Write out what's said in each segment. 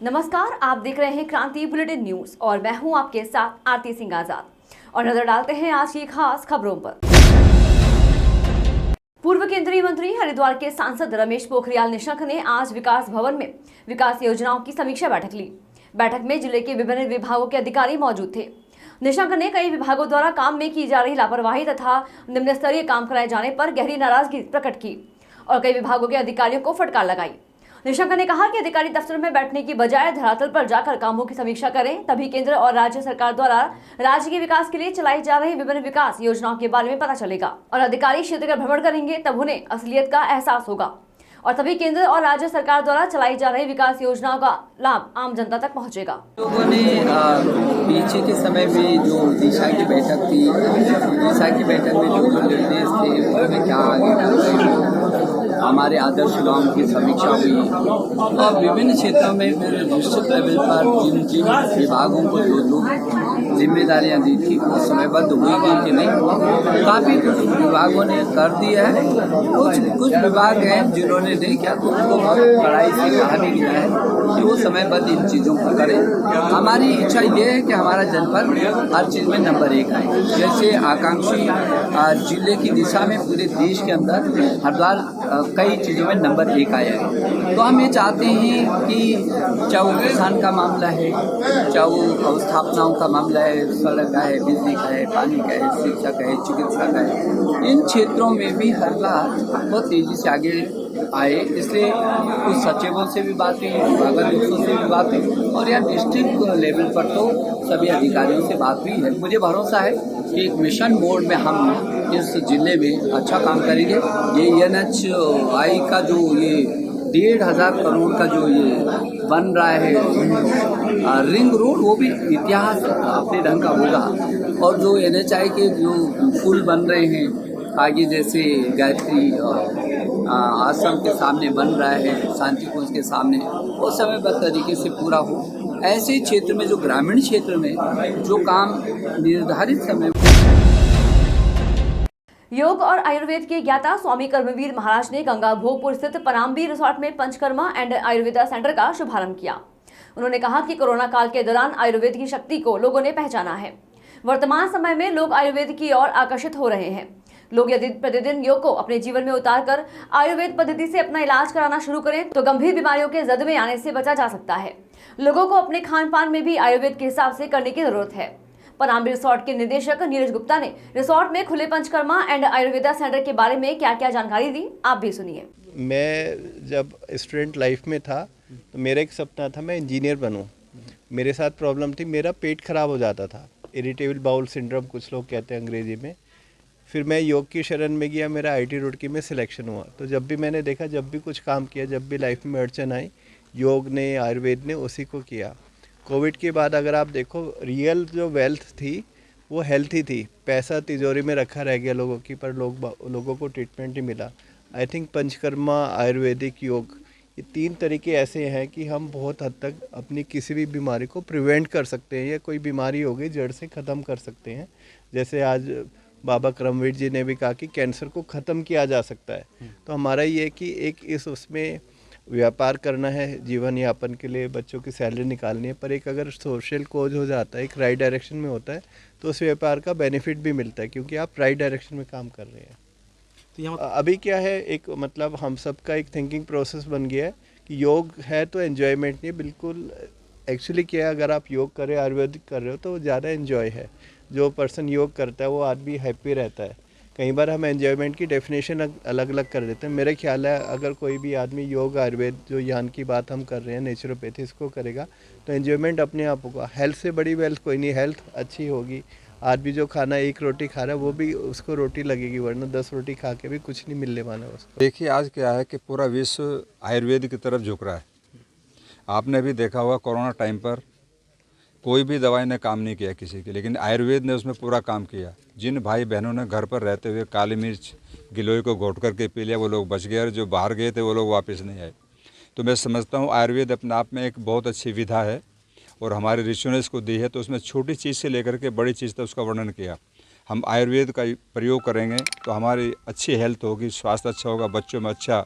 नमस्कार, आप देख रहे हैं क्रांति बुलेटिन न्यूज और मैं हूं आपके साथ आरती सिंह आजाद। और नजर डालते हैं आज की खास खबरों पर। पूर्व केंद्रीय मंत्री हरिद्वार के सांसद रमेश पोखरियाल निशंक ने आज विकास भवन में विकास योजनाओं की समीक्षा बैठक ली। बैठक में जिले के विभिन्न विभागों के अधिकारी मौजूद थे। निशंक ने कई विभागों द्वारा काम में की जा रही लापरवाही तथा निम्न स्तरीय काम कराए जाने पर गहरी नाराजगी प्रकट की और कई विभागों के अधिकारियों को फटकार लगाई। निशंक ने कहा कि अधिकारी दफ्तर में बैठने की बजाय धरातल पर जाकर कामों की समीक्षा करें, तभी केंद्र और राज्य सरकार द्वारा राज्य के विकास के लिए चलाई जा रही विभिन्न विकास योजनाओं के बारे में पता चलेगा और अधिकारी क्षेत्र का भ्रमण करेंगे, तब उन्हें असलियत का एहसास होगा और तभी केंद्र और राज्य सरकार द्वारा चलाई जा रही विकास योजनाओं का लाभ आम जनता तक पहुंचेगा। लोगों ने पीछे के समय में जो दिशा की बैठक थी, दिशा की बैठक में जो निर्देश थे उन्होंने क्या आगे कर रहे हमारे आदर्श गांव की समीक्षा हुई और विभिन्न क्षेत्रों में फिर डिस्ट्रिक्ट लेवल पर जिन जिन विभागों को जो जिम्मेदारियां दी थी वो समयबद्ध हुई कि नहीं, काफ़ी कुछ विभागों ने कर दिया है। कुछ विभाग हैं जिन्होंने नहीं किया तो उनको बहुत कड़ाई से कहा भी गया है कि वो समयबद्ध इन चीज़ों को करें। हमारी इच्छा ये है कि हमारा जनपद हर चीज़ में नंबर 1 आए। जैसे आकांक्षी जिले की दिशा में पूरे देश के अंदर हरिद्वार कई चीज़ों में नंबर 1 आया है। तो हम ये चाहते हैं कि चाहे वो किसान का मामला है, चाहे वो अवस्थापनाओं का मामला है, सड़क का है, बिजली का है, पानी का है, शिक्षा का है, चिकित्सा का है, इन क्षेत्रों में भी हरिद्वार बहुत तेज़ी से आगे आए। इसलिए कुछ सचिवों से भी बात हुई, विभागाध्यक्षों से भी बात हुई और यहाँ डिस्ट्रिक्ट लेवल पर तो सभी अधिकारियों से बात हुई है। मुझे भरोसा है कि एक मिशन मोड में हम इस जिले में अच्छा काम करेंगे। ये NHAI का जो ये 1,500 करोड़ का जो ये बन रहा है रिंग रोड, वो भी इतिहास अपने ढंग का होगा। और जो NHAI के जो पुल बन रहे हैं आगे, जैसे गायत्री आश्रम के सामने बन रहा है, शांति कुंज के सामने, वो समयबद्ध तरीके से पूरा हो। ऐसे क्षेत्र में जो ग्रामीण क्षेत्र में जो काम निर्धारित समय। योग और आयुर्वेद के ज्ञाता स्वामी कर्मवीर महाराज ने गंगा भोगपुर स्थित पनाम्बी रिसोर्ट में पंचकर्मा एंड आयुर्वेदा सेंटर का शुभारंभ किया। उन्होंने कहा कि कोरोना काल के दौरान आयुर्वेद की शक्ति को लोगों ने पहचाना है। वर्तमान समय में लोग आयुर्वेद की ओर आकर्षित हो रहे हैं। लोग यदि प्रतिदिन योग को अपने जीवन में उतारकर आयुर्वेद पद्धति से अपना इलाज कराना शुरू करें तो गंभीर बीमारियों के जद में आने से बचा जा सकता है। लोगों को अपने खान पान में भी आयुर्वेद के हिसाब से करने की जरूरत है। पनाम्बी रिसोर्ट के निदेशक नीरज गुप्ता ने रिसोर्ट में खुले पंचकर्मा एंड आयुर्वेदा सेंटर के बारे में क्या क्या जानकारी दी, आप भी सुनिए। मैं जब स्टूडेंट लाइफ में था तो मेरा एक सपना था मैं इंजीनियर बनूं। मेरे साथ प्रॉब्लम थी, मेरा पेट खराब हो जाता था, इरिटेबल बाउल सिंड्रोम कुछ लोग कहते हैं अंग्रेजी में। फिर मैं योग की शरण में गया, मेरा IT रुड़की में सिलेक्शन हुआ। तो जब भी मैंने देखा, जब भी कुछ काम किया, जब भी लाइफ में अड़चन आई, योग ने आयुर्वेद ने उसी को किया। कोविड के बाद अगर आप देखो, रियल जो वेल्थ थी वो हेल्थ ही थी। पैसा तिजोरी में रखा रह गया लोगों की, पर लोगों को ट्रीटमेंट ही मिला। आई थिंक पंचकर्मा, आयुर्वेदिक, योग, ये 3 तरीके ऐसे हैं कि हम बहुत हद तक अपनी किसी भी बीमारी को प्रिवेंट कर सकते हैं या कोई बीमारी हो गई जड़ से ख़त्म कर सकते हैं। जैसे आज बाबा कर्मवीर जी ने भी कहा कि कैंसर को ख़त्म किया जा सकता है। तो हमारा ये कि एक इस उसमें व्यापार करना है जीवन यापन के लिए, बच्चों की सैलरी निकालनी है, पर एक अगर सोशल कोज हो जाता है, एक राइट डायरेक्शन में होता है, तो उस व्यापार का बेनिफिट भी मिलता है क्योंकि आप राइट डायरेक्शन में काम कर रहे हैं। तो यहाँ अभी क्या है, एक मतलब हम सब का एक थिंकिंग प्रोसेस बन गया है कि योग है तो एन्जॉयमेंट नहीं, बिल्कुल एक्चुअली क्या है, अगर आप योग कर रहे हो, आयुर्वेदिक कर रहे हो तो ज़्यादा एन्जॉय है। जो पर्सन योग करता है वो आदमी हैप्पी रहता है। कई बार हम एन्जॉयमेंट की डेफिनेशन अलग अलग कर देते हैं। मेरा ख्याल है अगर कोई भी आदमी योग, आयुर्वेद, जो यान की बात हम कर रहे हैं, नेचुरोपैथी, इसको करेगा तो एन्जॉयमेंट अपने आप होगा। हेल्थ से बड़ी वेल्थ कोई नहीं, हेल्थ अच्छी होगी। आदमी जो खाना 1 रोटी खा रहा है वो भी उसको रोटी लगेगी, वरना 10 रोटी खा के भी कुछ नहीं मिलने वाला उसको। देखिए आज क्या है कि पूरा विश्व आयुर्वेद की तरफ झुक रहा है। आपने भी देखा होगा कोरोना टाइम पर कोई भी दवाई ने काम नहीं किया किसी की, लेकिन आयुर्वेद ने उसमें पूरा काम किया। जिन भाई बहनों ने घर पर रहते हुए काली मिर्च गिलोय को घोट करके पी लिया वो लोग बच गए और जो बाहर गए थे वो लोग वापस नहीं आए। तो मैं समझता हूँ आयुर्वेद अपने आप में एक बहुत अच्छी विधा है और हमारे ऋषियों ने इसको दी है। तो उसमें छोटी चीज़ से लेकर के बड़ी चीज़ तक उसका वर्णन किया। हम आयुर्वेद का प्रयोग करेंगे तो हमारी अच्छी हेल्थ होगी, स्वास्थ्य अच्छा होगा, बच्चों में अच्छा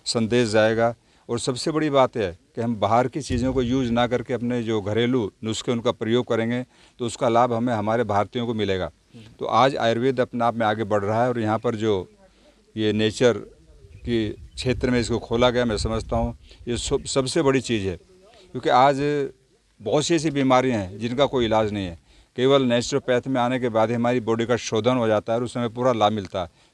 संदेश जाएगा और सबसे बड़ी बात है कि हम बाहर की चीज़ों को यूज़ ना करके अपने जो घरेलू नुस्खे उनका प्रयोग करेंगे तो उसका लाभ हमें हमारे भारतीयों को मिलेगा। तो आज आयुर्वेद अपने आप में आगे बढ़ रहा है और यहाँ पर जो ये नेचर की क्षेत्र में इसको खोला गया, मैं समझता हूँ ये सबसे बड़ी चीज़ है, क्योंकि आज बहुत सी ऐसी बीमारियाँ हैं जिनका कोई इलाज नहीं है। केवल नेचुरोपैथ में आने के बाद ही हमारी बॉडी का शोधन हो जाता है और उसमें पूरा लाभ मिलता है।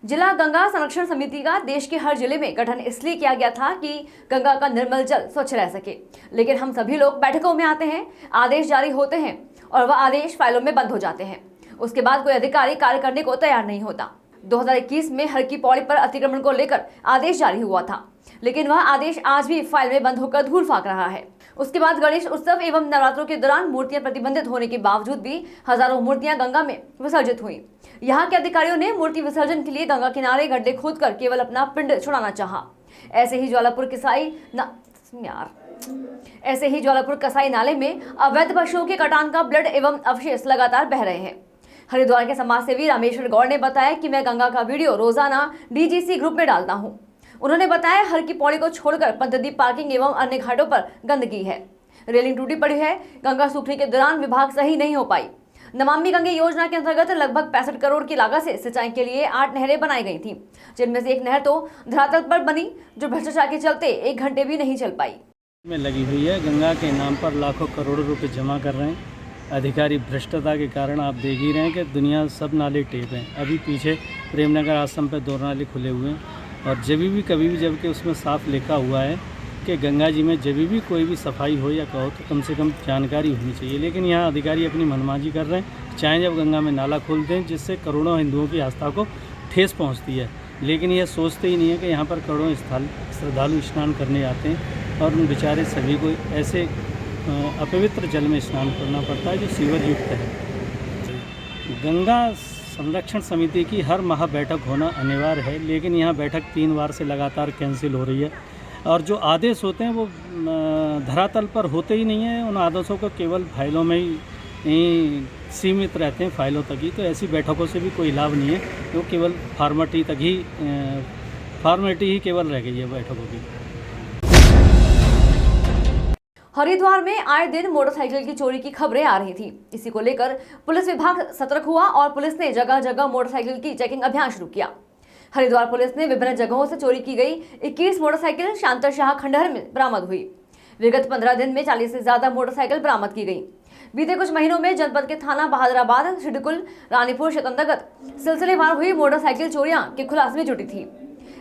जिला गंगा संरक्षण समिति का देश के हर जिले में गठन इसलिए किया गया था कि गंगा का निर्मल जल स्वच्छ रह सके, लेकिन हम सभी लोग बैठकों में आते हैं, आदेश जारी होते हैं और वह आदेश फाइलों में बंद हो जाते हैं। उसके बाद कोई अधिकारी कार्य करने को तैयार नहीं होता। 2021 में हर की पौड़ी पर अतिक्रमण को लेकर आदेश जारी हुआ था, लेकिन वह आदेश आज भी फाइल में बंद होकर धूल फाक रहा है। उसके बाद गणेश उत्सव एवं नवरात्रों के दौरान मूर्तियां प्रतिबंधित होने के बावजूद भी हजारों मूर्तियां गंगा में विसर्जित हुई। यहाँ के अधिकारियों ने मूर्ति विसर्जन के लिए गंगा किनारे गड्ढे खोदकर केवल अपना पिंड छुड़ाना चाहा। ऐसे ही ज्वालापुर कसाई नाले में अवैध पशुओं के कटान का ब्लड एवं अवशेष लगातार बह रहे हैं। हरिद्वार के समाज सेवी रामेश्वर गौड़ ने बताया कि मैं गंगा का वीडियो रोजाना डीजीसी ग्रुप में डालता हूं। उन्होंने बताया हर की पौड़ी को छोड़कर पंतद्वीप पार्किंग एवं अन्य घाटों पर गंदगी है, रेलिंग टूटी पड़ी है। गंगा सूखने के दौरान विभाग सही नहीं हो पाई। नमामि गंगे योजना के अंतर्गत लगभग 65 करोड़ की लागत से सिंचाई के लिए 8 नहरें बनाई गई थी, जिनमें से एक नहर तो धरातल पर बनी, जो भ्रष्टाचार के चलते 1 घंटे भी नहीं चल पाई। में लगी हुई है, गंगा के नाम पर लाखों करोड़ों रुपए जमा कर रहे हैं। अधिकारी भ्रष्टता के कारण आप देख ही रहे हैं कि दुनिया सब नाले टेप हैं। अभी पीछे प्रेमनगर आश्रम पे 2 नाले खुले हुए हैं और कभी भी जबकि उसमें साफ लिखा हुआ है कि गंगा जी में जब भी कोई भी सफाई हो या कहो तो कम से कम जानकारी होनी चाहिए, लेकिन यहाँ अधिकारी अपनी मनमानी कर रहे हैं। चाहे जब गंगा में नाला खोलते हैं जिससे करोड़ों हिंदुओं की आस्था को ठेस पहुँचती है, लेकिन यह सोचते ही नहीं है कि यहाँ पर करोड़ों श्रद्धालु स्नान करने आते हैं और उन बेचारे सभी को ऐसे अपवित्र जल में स्नान करना पड़ता है जो सीवर युक्त है। गंगा संरक्षण समिति की हर माह बैठक होना अनिवार्य है, लेकिन यहाँ बैठक 3 बार से लगातार कैंसिल हो रही है और जो आदेश होते हैं वो धरातल पर होते ही नहीं हैं। उन आदेशों को केवल फाइलों में ही सीमित रहते हैं, फाइलों तक ही। तो ऐसी बैठकों से भी कोई लाभ नहीं है, वो केवल फॉर्मेलिटी ही केवल रह गई है बैठकों की। हरिद्वार में आए दिन मोटरसाइकिल की चोरी की खबरें आ रही थी। इसी को लेकर पुलिस विभाग सतर्क हुआ और पुलिस ने जगह जगह मोटरसाइकिल की चेकिंग अभियान शुरू किया। हरिद्वार पुलिस ने विभिन्न जगहों से चोरी की गई 21 मोटरसाइकिल शांतरशाह खंडहर में बरामद हुई। विगत 15 दिन में 40 से ज्यादा मोटरसाइकिल बरामद की गई। बीते कुछ महीनों में जनपद के थाना बहादुराबाद, सिडकुल, रानीपुर क्षेत्र अंतर्गत सिलसिलेवार हुई मोटरसाइकिल चोरियां के खुलासे में जुटी थी।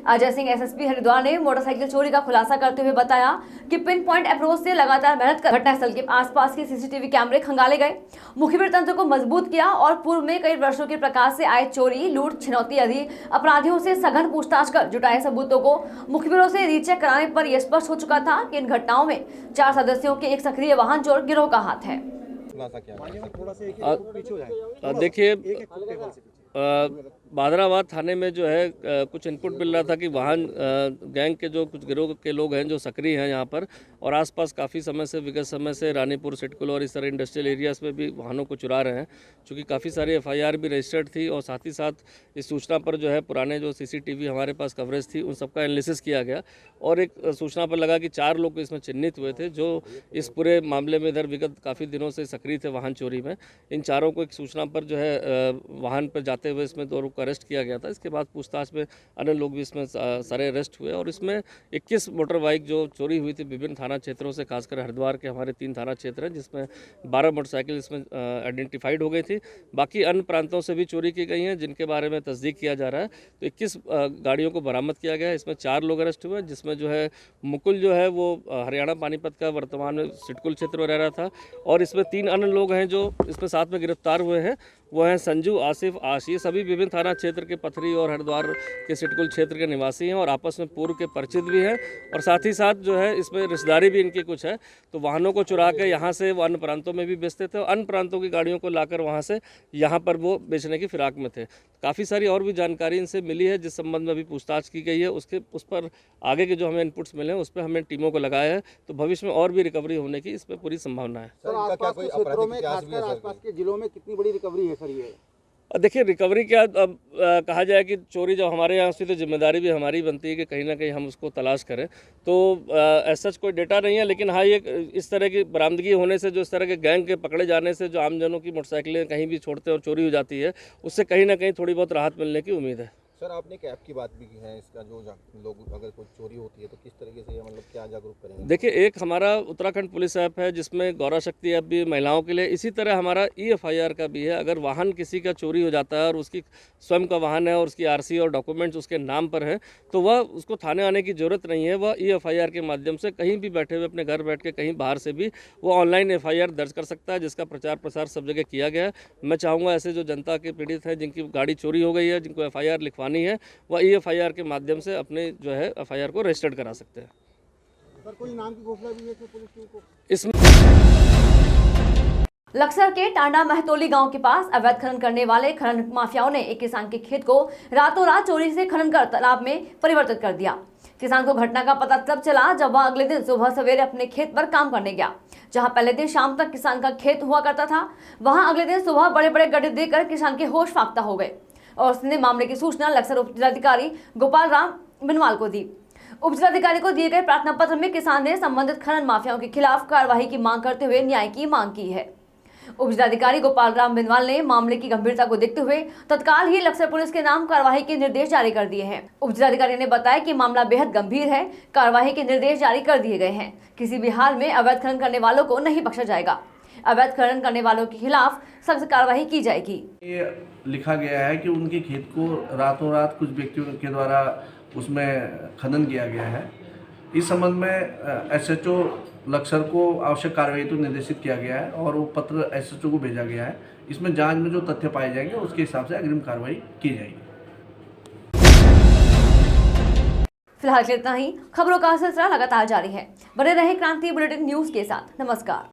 अजय सिंह एसएसपी हरिद्वार ने मोटरसाइकिल चोरी का खुलासा करते हुए बताया कि पिन पॉइंट अप्रोच से लगातार मेहनत कर घटनास्थल के आसपास के सीसीटीवी कैमरे खंगाले गए, मुखबिर तंत्र को मजबूत किया और पूर्व में कई वर्षों के प्रकाश से आए चोरी, लूट, छिनौती आदि अपराधियों से सघन पूछताछ कर जुटाए सबूतों को मुखबिरों से रीचेक कराने पर यह स्पष्ट हो चुका था कि इन घटनाओं में 4 सदस्यों के एक सक्रिय वाहन चोर गिरोह का हाथ है। देखिए, बहादुराबाद थाने में जो है कुछ इनपुट मिल रहा था कि वाहन गैंग के जो कुछ गिरोह के लोग हैं जो सक्रिय हैं यहाँ पर और आसपास काफ़ी समय से विगत समय से रानीपुर, सिडकुल और इस तरह इंडस्ट्रियल एरियाज़ में भी वाहनों को चुरा रहे हैं। चूँकि काफ़ी सारी एफआईआर भी रजिस्टर्ड थी और साथ ही साथ इस सूचना पर जो है पुराने जो सीसीटीवी हमारे पास कवरेज थी उन सबका एनालिसिस किया गया और एक सूचना पर लगा कि 4 लोग इसमें चिन्हित हुए थे जो इस पूरे मामले में इधर विगत काफ़ी दिनों से सक्रिय थे वाहन चोरी में। इन चारों को एक सूचना पर जो है वाहन पर जाते हुए इसमें 2 लोग को अरेस्ट किया गया था। इसके बाद पूछताछ में अन्य लोग भी इसमें सारे अरेस्ट हुए और इसमें 21 मोटर बाइक जो चोरी हुई थी विभिन्न थाना क्षेत्रों से, खासकर हरिद्वार के हमारे 3 थाना क्षेत्र हैं जिसमें 12 मोटरसाइकिल इसमें आइडेंटिफाइड हो गई थी। बाकी अन्य प्रांतों से भी चोरी की गई हैं जिनके बारे में तस्दीक किया जा रहा है। तो 21 गाड़ियों को बरामद किया गया है। इसमें 4 लोग अरेस्ट हुए जिसमें जो है मुकुल जो है वो हरियाणा पानीपत का वर्तमान में सिडकुल क्षेत्र में रह रहा था और इसमें 3 अन्य लोग हैं जो इसमें साथ में गिरफ्तार हुए हैं। वो हैं संजू, आसिफ, आशीष। सभी विभिन्न थाना क्षेत्र के पथरी और हरिद्वार के सिडकुल क्षेत्र के निवासी हैं और आपस में पूर्व के परिचित भी हैं और साथ ही साथ जो है इसमें रिश्तेदारी भी इनकी कुछ है। तो वाहनों को चुरा के यहाँ से वो अन्य प्रांतों में भी बेचते थे और अन्य प्रांतों की गाड़ियों को लाकर वहाँ से यहाँ पर वो बेचने की फिराक में थे। काफ़ी सारी और भी जानकारी इनसे मिली है जिस संबंध में अभी पूछताछ की गई है। उस पर आगे के जो हमें इनपुट्स मिले हैं उस पर हमने टीमों को लगाया है। तो भविष्य में और भी रिकवरी होने की इसमें पूरी संभावना है। सर, आसपास के क्षेत्रों में, खासकर आसपास के जिलों में कितनी बड़ी रिकवरी है सर? ये और देखिए रिकवरी क्या, अब कहा जाए कि चोरी जब हमारे यहाँ से तो जिम्मेदारी भी हमारी बनती है कि कहीं ना कहीं हम उसको तलाश करें। तो ऐसा कोई डेटा नहीं है, लेकिन हाँ ये इस तरह की बरामदगी होने से, जो इस तरह के गैंग के पकड़े जाने से जो आमजनों की मोटरसाइकिलें कहीं भी छोड़ते हैं और चोरी हो जाती है, उससे कहीं ना कहीं थोड़ी बहुत राहत मिलने की उम्मीद है। सर आपने एक ऐप की बात भी की है, इसका जो लोग अगर कोई चोरी होती है तो किस तरीके से मतलब क्या जागरूक करेंगे? देखिए एक हमारा उत्तराखंड पुलिस ऐप है जिसमें गौरा शक्ति ऐप भी महिलाओं के लिए, इसी तरह हमारा EFIR का भी है। अगर वाहन किसी का चोरी हो जाता है और उसकी स्वयं का वाहन है और उसकी RC और डॉक्यूमेंट्स उसके नाम पर है, तो वह उसको थाने आने की ज़रूरत नहीं है। वह EFIR के माध्यम से कहीं भी बैठे हुए अपने घर बैठ के कहीं बाहर से भी वो ऑनलाइन FIR दर्ज कर सकता है, जिसका प्रचार प्रसार सब जगह किया गया है। मैं चाहूँगा ऐसे जो जनता के पीड़ित हैं, जिनकी गाड़ी चोरी हो गई है, जिनको FIR लिखवानी है, वह EFIR के माध्यम से अपने जो है FIR को रजिस्टर्ड करा सकते हैं। सर कोई नाम की घोषणा भी है पुलिस टीम को? इसमें लक्सर के टांडा महतोली गांव के पास अवैध खनन करने वाले खनन माफियाओं ने एक किसान के खेत को रातों रात चोरी से खनन कर तालाब में परिवर्तित कर दिया। किसान को घटना का पता तब चला जब वह अगले दिन सुबह सवेरे अपने खेत पर काम करने गया। जहां पहले दिन शाम तक किसान का खेत हुआ करता था, वहां अगले दिन सुबह बड़े बड़े गड्ढे देकर किसान के होश फाख्ता हो गए और उसने मामले की सूचना लक्सर उप जिलाधिकारी गोपाल राम बिनवाल को दी। उप जिलाधिकारी को दिए गए प्रार्थना पत्र में किसान ने संबंधित खनन माफियाओं के खिलाफ कार्रवाई की मांग करते हुए न्याय की मांग की है। उप जिलाधिकारी गोपाल राम बिनवाल ने मामले की गंभीरता को देखते हुए तत्काल ही लक्सर पुलिस के नाम कार्रवाई के निर्देश जारी कर दिए हैं। उप जिलाधिकारी ने बताया कि मामला बेहद गंभीर है, कार्रवाई के निर्देश जारी कर दिए गए हैं। किसी भी हाल में अवैध खनन करने वालों को नहीं बख्शा जाएगा। अवैध खनन करने वालों के खिलाफ सख्त कार्रवाई की जाएगी। ये लिखा गया है कि उनके खेत को रातों रात कुछ व्यक्तियों के द्वारा उसमें खनन किया गया है। इस संबंध में SHO लक्सर को आवश्यक कार्रवाई तो निर्देशित किया गया है और वो पत्र SHO को भेजा गया है। इसमें जांच में जो तथ्य पाए जाएंगे उसके हिसाब से अग्रिम कार्रवाई की जाएगी। फिलहाल इतना ही। खबरों का सिलसिला लगातार जारी है। बने रहे क्रांति बुलेटिन न्यूज के साथ। नमस्कार।